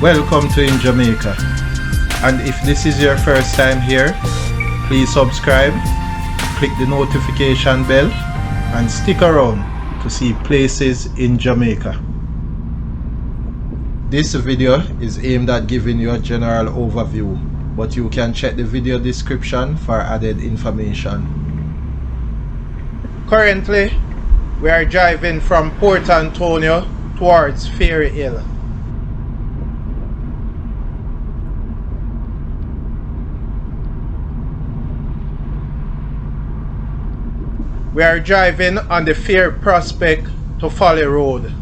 Welcome to In Jamaica. And if this is your first time here, please subscribe, click the notification bell, and stick around to see places in Jamaica. This video is aimed at giving you a general overview, but you can check the video description for added information. Currently, we are driving from Port Antonio towards Fairy Hill. We are driving on the Fair Prospect to Folly Road.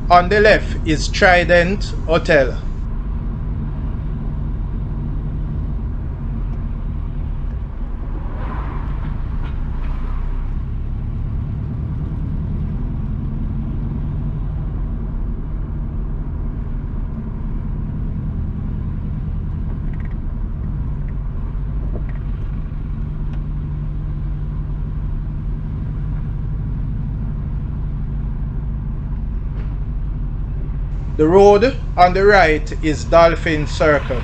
On the left is Trident Hotel. The road on the right is Dolphin Circle,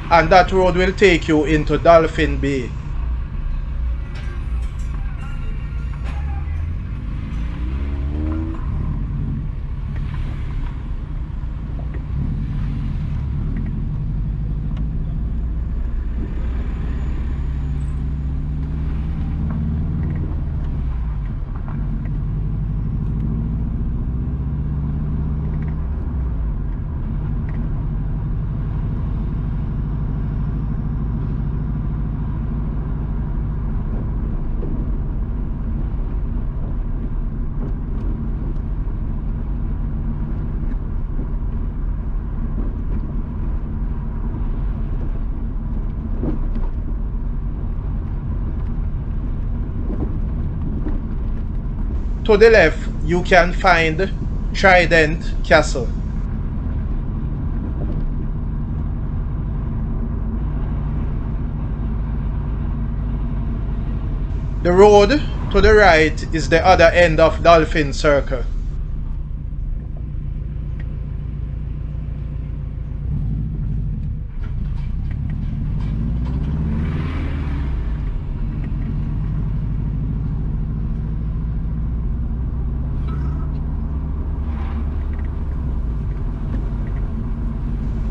and that road will take you into Dolphin Bay. To the left, you can find Trident Castle. The road to the right is the other end of Dolphin Circle.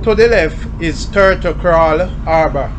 To the left is Turtle Crawl Harbour.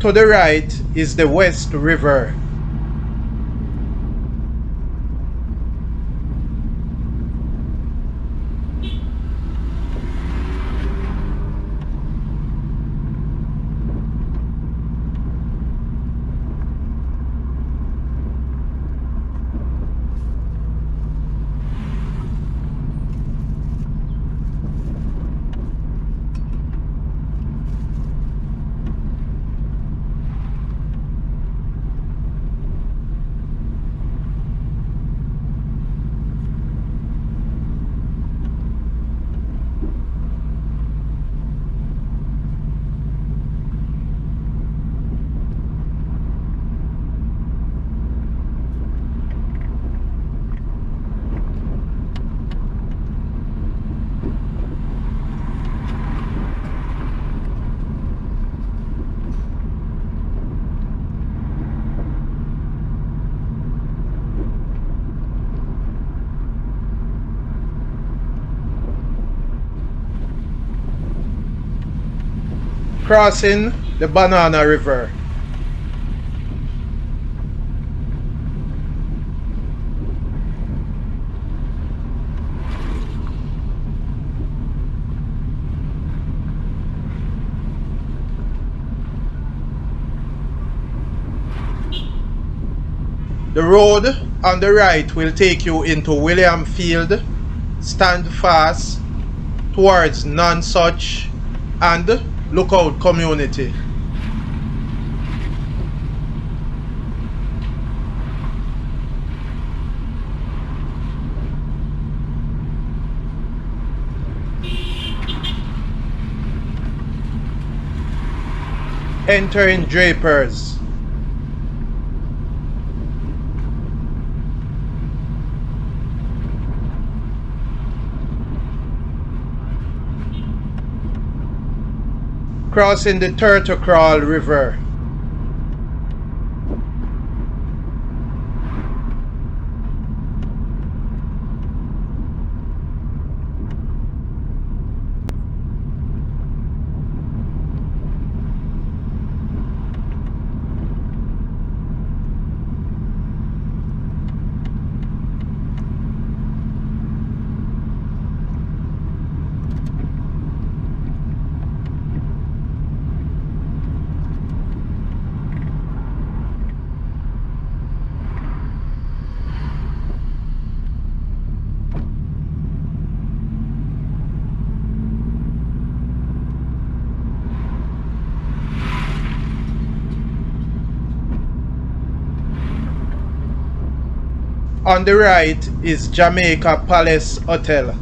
To the right is the West River. Crossing the Banana River. The road on the right will take you into William Field, Standfast, towards Nonsuch and Lookout Community. Entering Drapers. Crossing the Turtle Crawl River. On the right is Jamaica Palace Hotel.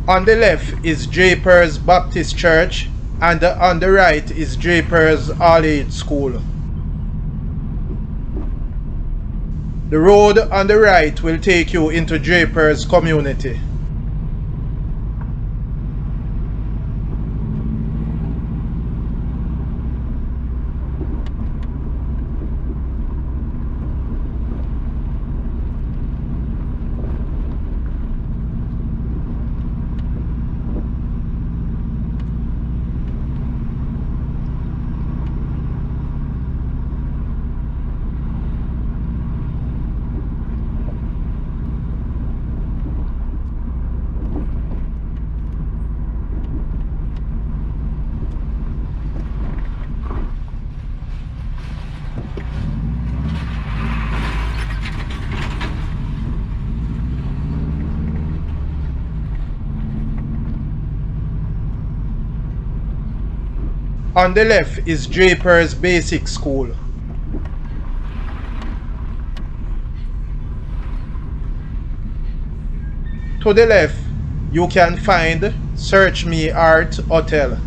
On the left is Drapers Baptist Church and on the right is Drapers All-Age School. The road on the right will take you into Drapers Community. On the left is Drapers Basic School. To the left, you can find Search Me Art Hotel.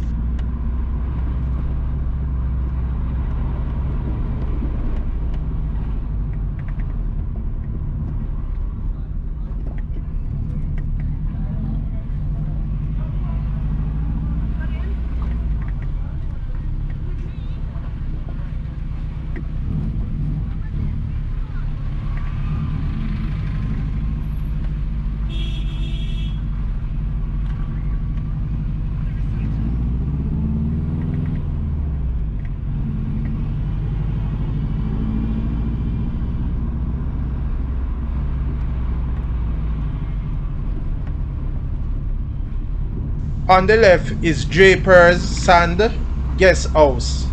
On the left is Draper's Sand Guest House.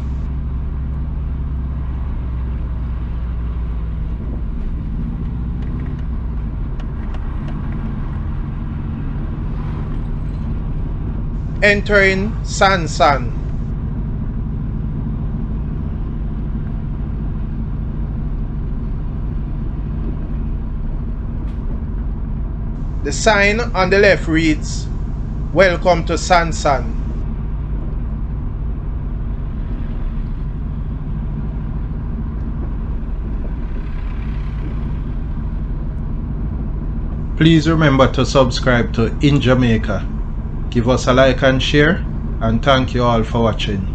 Entering Sansan. The sign on the left reads, "Welcome to Sansan." Please remember to subscribe to In Jamaica. Give us a like and share, and thank you all for watching.